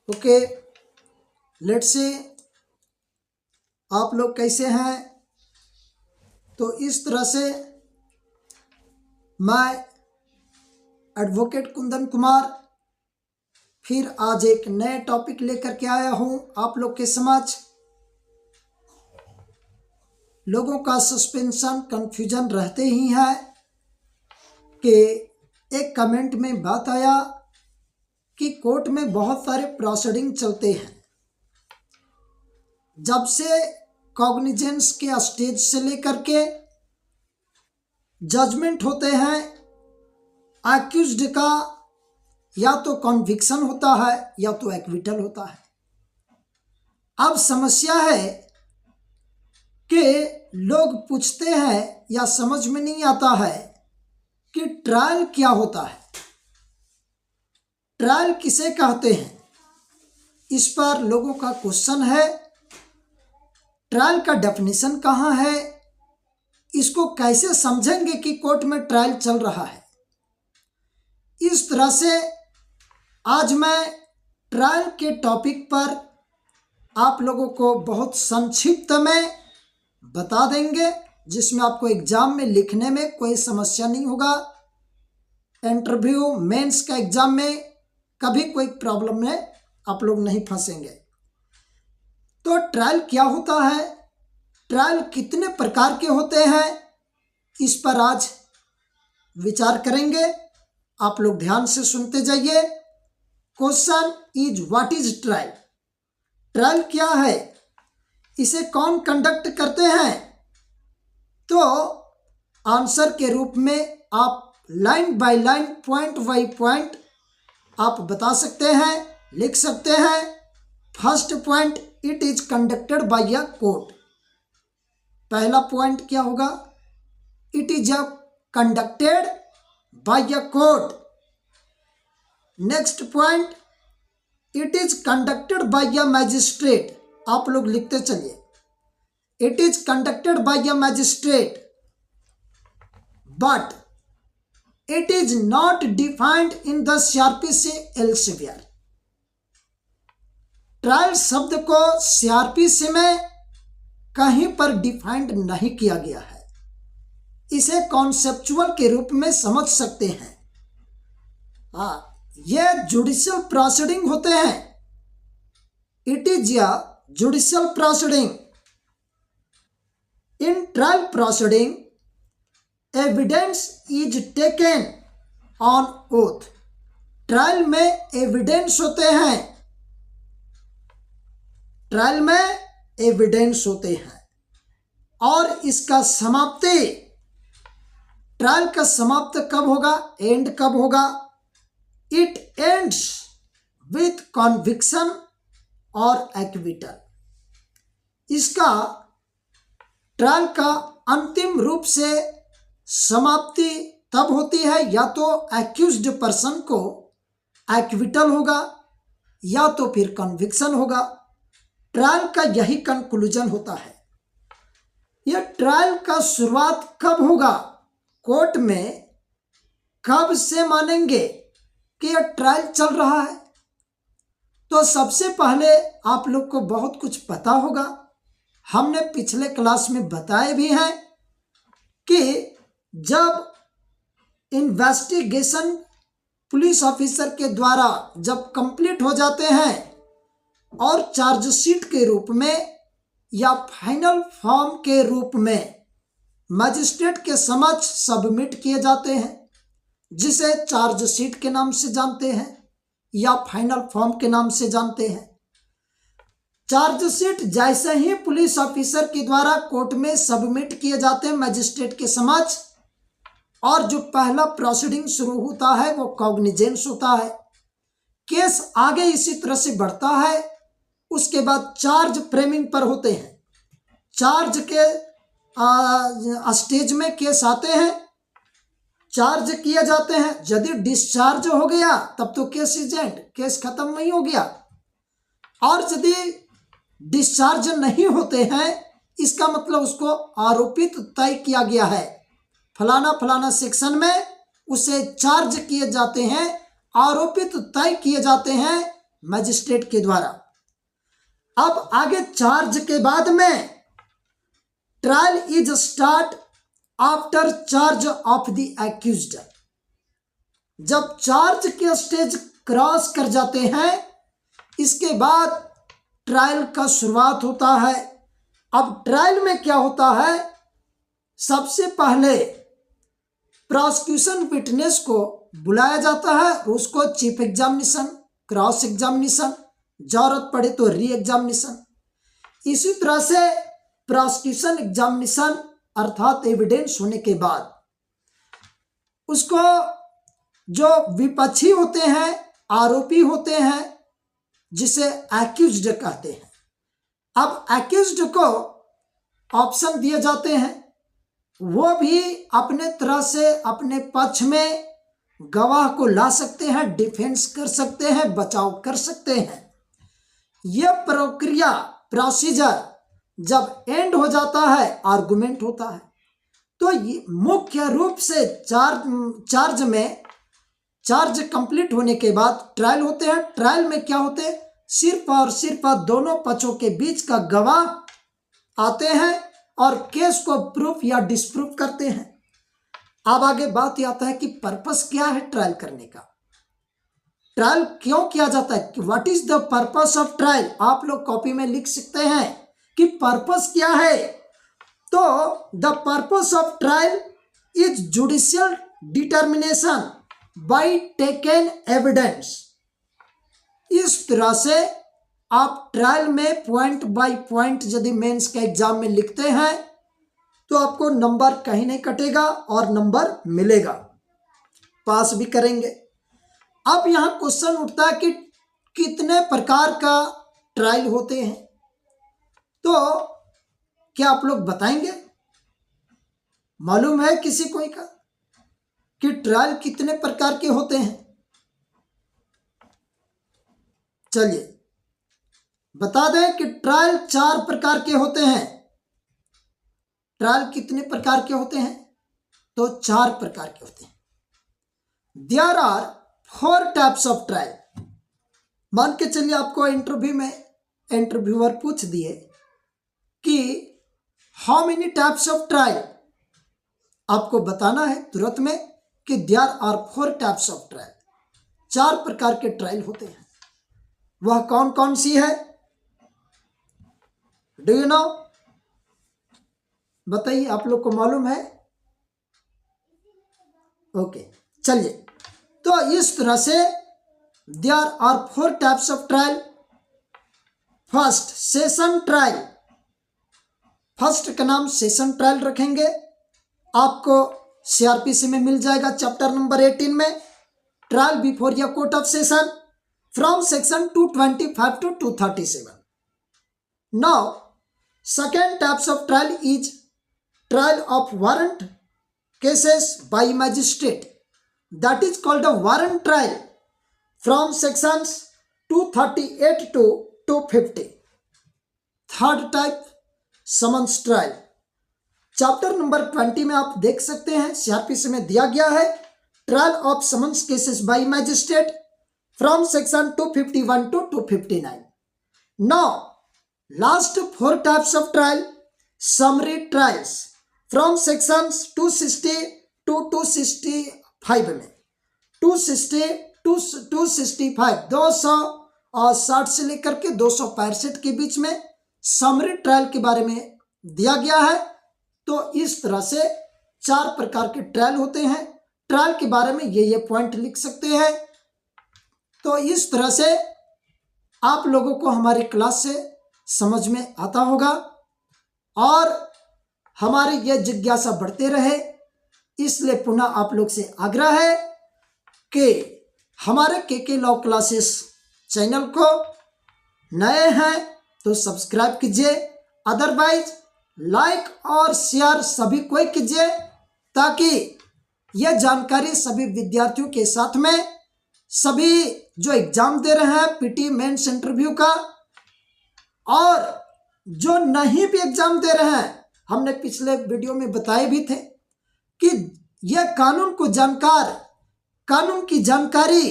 Okay, let's say आप लोग कैसे हैं। तो इस तरह से मैं एडवोकेट कुंदन कुमार फिर आज एक नए टॉपिक लेकर के आया हूं आप लोग के समक्ष। लोगों का सस्पेंशन कंफ्यूजन रहते ही है कि एक कमेंट में बात आया कि कोर्ट में बहुत सारे प्रोसीडिंग चलते हैं। जब से कॉग्निजेंस के स्टेज से लेकर के जजमेंट होते हैं, एक्यूज्ड का या तो कॉन्विक्शन होता है या तो एक्विटल होता है। अब समस्या है कि लोग पूछते हैं या समझ में नहीं आता है कि ट्रायल क्या होता है, ट्रायल किसे कहते हैं। इस पर लोगों का क्वेश्चन है। ट्रायल का डेफिनेशन कहाँ है, इसको कैसे समझेंगे कि कोर्ट में ट्रायल चल रहा है। इस तरह से आज मैं ट्रायल के टॉपिक पर आप लोगों को बहुत संक्षिप्त में बता देंगे, जिसमें आपको एग्जाम में लिखने में कोई समस्या नहीं होगा। इंटरव्यू मेंस का एग्जाम में कभी कोई प्रॉब्लम में आप लोग नहीं फंसेंगे। तो ट्रायल क्या होता है, ट्रायल कितने प्रकार के होते हैं, इस पर आज विचार करेंगे। आप लोग ध्यान से सुनते जाइए। Question is what is trial. Trial क्या है, इसे कौन कंडक्ट करते हैं। तो आंसर के रूप में आप line by line, point by point आप बता सकते हैं, लिख सकते हैं। First point, it is conducted by a court. पहला पॉइंट क्या होगा, it is a conducted by a court. Next point, it is conducted by a magistrate. आप लोग लिखते चलिए, it is conducted by a magistrate but it is not defined in the CrPC Elsevier. Trial शब्द को CrPC में कहीं पर defined नहीं किया गया है। इसे कॉन्सेप्चुअल के रूप में समझ सकते हैं। ये जुडिशियल प्रोसीडिंग होते हैं। It is a judicial proceeding. In trial proceeding evidence is taken on oath. Trial में एविडेंस होते हैं, ट्रायल में एविडेंस होते हैं और इसका समाप्ति, ट्रायल का समाप्त कब होगा, एंड कब होगा। इट एंड्स विथ कॉन्विक्शन और एक्विटल। इसका ट्रायल का अंतिम रूप से समाप्ति तब होती है या तो एक्यूज्ड पर्सन को एक्विटल होगा या तो फिर कन्विक्शन होगा। ट्रायल का यही कंक्लूजन होता है। यह ट्रायल का शुरुआत कब होगा, कोर्ट में कब से मानेंगे कि यह ट्रायल चल रहा है। तो सबसे पहले आप लोग को बहुत कुछ पता होगा, हमने पिछले क्लास में बताए भी हैं कि जब इन्वेस्टिगेशन पुलिस ऑफिसर के द्वारा जब कंप्लीट हो जाते हैं और चार्जशीट के रूप में या फाइनल फॉर्म के रूप में मजिस्ट्रेट के समक्ष सबमिट किए जाते हैं, जिसे चार्जशीट के नाम से जानते हैं या फाइनल फॉर्म के नाम से जानते हैं। चार्जशीट जैसे ही पुलिस ऑफिसर के द्वारा कोर्ट में सबमिट किए जाते हैं मजिस्ट्रेट के समक्ष, और जो पहला प्रोसीडिंग शुरू होता है वो कॉग्निजेंस होता है। केस आगे इसी तरह से बढ़ता है। उसके बाद चार्ज फ्रेमिंग पर होते हैं। चार्ज के स्टेज में केस आते हैं, चार्ज किए जाते हैं। यदि डिस्चार्ज हो गया तब तो केस इज एंड, केस खत्म नहीं हो गया। और यदि डिस्चार्ज नहीं होते हैं, इसका मतलब उसको आरोपित तय किया गया है, फलाना फलाना सेक्शन में उसे चार्ज किए जाते हैं, आरोपित तय किए जाते हैं मजिस्ट्रेट के द्वारा। अब आगे चार्ज के बाद में trial is start after charge of the accused. जब चार्ज के स्टेज क्रॉस कर जाते हैं इसके बाद ट्रायल का शुरुआत होता है। अब ट्रायल में क्या होता है, सबसे पहले प्रोसिक्यूशन विटनेस को बुलाया जाता है, उसको चीफ एग्जामिनेशन, क्रॉस एग्जामिनेशन, जरूरत पड़े तो री एग्जामिनेशन। इसी तरह से प्रोसिक्यूशन एग्जामिनेशन अर्थात एविडेंस होने के बाद उसको जो विपक्षी होते हैं, आरोपी होते हैं, जिसे एक्यूज्ड कहते हैं, अब एक्यूज्ड को ऑप्शन दिए जाते हैं, वो भी अपने तरह से अपने पक्ष में गवाह को ला सकते हैं, डिफेंस कर सकते हैं, बचाव कर सकते हैं। यह प्रक्रिया प्रोसीजर जब एंड हो जाता है आर्गुमेंट होता है। तो ये मुख्य रूप से चार्ज कंप्लीट होने के बाद ट्रायल होते हैं। ट्रायल में क्या होते हैं, सिर्फ और सिर्फ दोनों पक्षों के बीच का गवाह आते हैं और केस को प्रूफ या डिसप्रूफ करते हैं। अब आगे बात यह आता है कि पर्पस क्या है ट्रायल करने का, ट्रायल क्यों किया जाता है, what is the purpose of trial. आप लोग कॉपी में लिख सकते हैं कि पर्पस क्या है। तो the purpose of trial is judicial determination by taken evidence. इस तरह से आप ट्रायल में पॉइंट बाय पॉइंट यदि मेंस के एग्जाम में लिखते हैं तो आपको नंबर कहीं नहीं कटेगा और नंबर मिलेगा, पास भी करेंगे। अब यहां क्वेश्चन उठता है कि कितने प्रकार का ट्रायल होते हैं, तो क्या आप लोग बताएंगे, मालूम है किसी कोई का कि ट्रायल कितने प्रकार के होते हैं? चलिए बता दें कि ट्रायल 4 प्रकार के होते हैं। ट्रायल कितने प्रकार के होते हैं? तो 4 प्रकार के होते हैं। There are 4 types of trial. मान के चलिए आपको इंटरव्यू में इंटरव्यूअर पूछ दिए कि how many types of trial, आपको बताना है तुरंत में कि there are 4 types of trial. 4 प्रकार के ट्रायल होते हैं। वह कौन कौन सी है, डू यू नो, बताइए, आप लोग को मालूम है? ओके, चलिए। तो इस तरह से there are 4 types of trial. First, session trial. First का नाम सेशन ट्रायल रखेंगे, आपको सीआरपीसी में मिल जाएगा चैप्टर नंबर 18 में, ट्रायल बिफोर या court of session from section 225 to 237। Now second types of trial is trial of warrant cases bye magistrate, that is called a warrant trial from sections 238 to 250। Third type summons trial, chapter number 20 में आप देख सकते हैं, CrPC में दिया गया है, trial of summons cases bye magistrate from section 251 to 259। Now last 4 types of trial, summary trials from sections 260 to 265 में, 260 to 265 260 से लेकर के 265 के बीच में समरी ट्रायल के बारे में दिया गया है। तो इस तरह से 4 प्रकार के ट्रायल होते हैं। ट्रायल के बारे में ये पॉइंट लिख सकते हैं। तो इस तरह से आप लोगों को हमारी क्लास से समझ में आता होगा और हमारी ये जिज्ञासा बढ़ते रहे, इसलिए पुनः आप लोग से आग्रह है कि हमारे के लॉ क्लासेस चैनल को नए हैं तो सब्सक्राइब कीजिए, अदरवाइज लाइक और शेयर सभी को कीजिए, ताकि यह जानकारी सभी विद्यार्थियों के साथ में, सभी जो एग्जाम दे रहे हैं पीटी मेंस इंटरव्यू का और जो नहीं भी एग्जाम दे रहे हैं, हमने पिछले वीडियो में बताए भी थे कि यह कानून की जानकारी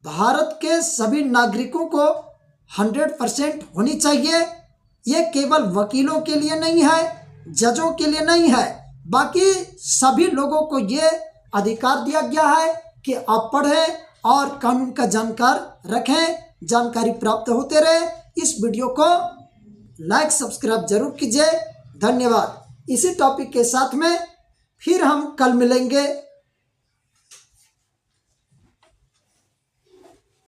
भारत के सभी नागरिकों को 100% होनी चाहिए। ये केवल वकीलों के लिए नहीं है, जजों के लिए नहीं है, बाकी सभी लोगों को ये अधिकार दिया गया है कि आप पढ़ें और कानून का जानकार रखें, जानकारी प्राप्त होते रहे। इस वीडियो को लाइक सब्सक्राइब जरूर कीजिए। धन्यवाद। इसी टॉपिक के साथ में फिर हम कल मिलेंगे।